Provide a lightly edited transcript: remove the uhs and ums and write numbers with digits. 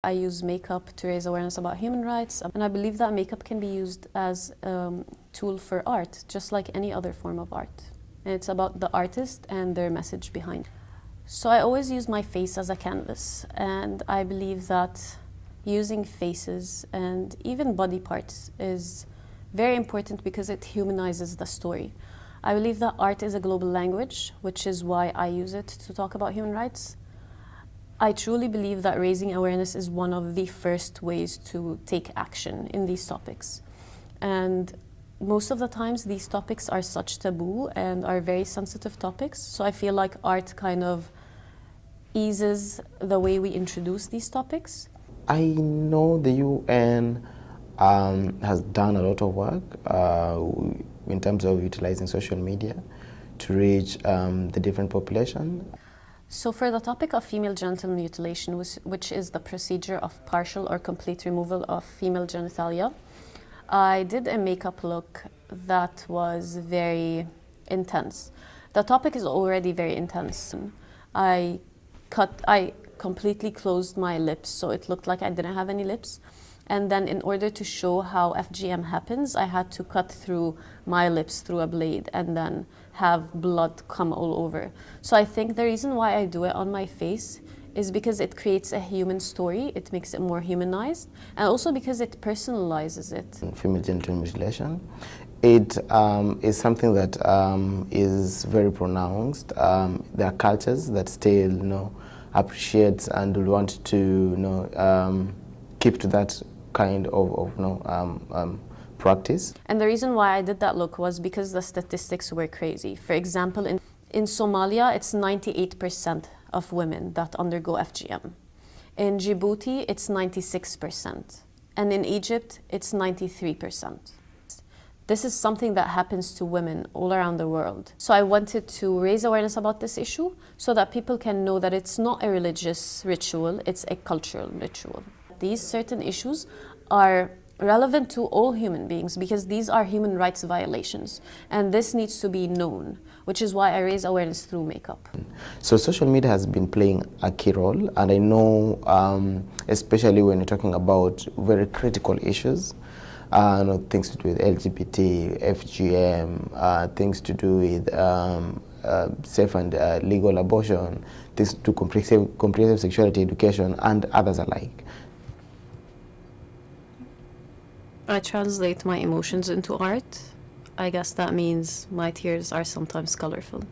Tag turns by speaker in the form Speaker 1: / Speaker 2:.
Speaker 1: I use makeup to raise awareness about human rights, and I believe that makeup can be used as a tool for art, just like any other form of art. And it's about the artist and their message behind. So I always use my face as a canvas, and I believe that using faces and even body parts is very important because it humanizes the story. I believe that art is a global language, which is why I use it to talk about human rights. I truly believe that raising awareness is one of the first ways to take action in these topics. And most of the times these topics are such taboo and are very sensitive topics, so I feel like art kind of eases the way we introduce these topics.
Speaker 2: I know the UN has done a lot of work in terms of utilizing social media to reach the different population.
Speaker 1: So for the topic of female genital mutilation, which is the procedure of partial or complete removal of female genitalia, I did a makeup look that was very intense. The topic is already very intense. I completely closed my lips, so it looked like I didn't have any lips. And then in order to show how FGM happens, I had to cut through my lips through a blade and then have blood come all over. So I think the reason why I do it on my face is because it creates a human story, it makes it more humanized, and also because it personalizes it.
Speaker 2: Female genital mutilation, it is something that is very pronounced. There are cultures that still, appreciate and will want to, keep to that kind of practice.
Speaker 1: And the reason why I did that look was because the statistics were crazy. For example, in Somalia, it's 98% of women that undergo FGM. In Djibouti, it's 96%. And in Egypt, it's 93%. This is something that happens to women all around the world. So I wanted to raise awareness about this issue so that people can know that it's not a religious ritual, it's a cultural ritual. These certain issues are relevant to all human beings because these are human rights violations, and this needs to be known, which is why I raise awareness through makeup.
Speaker 2: So social media has been playing a key role, and I know especially when you're talking about very critical issues, things to do with LGBT, FGM, things to do with safe and legal abortion, things to do comprehensive sexuality education, and others alike.
Speaker 1: I translate my emotions into art. I guess that means my tears are sometimes colorful.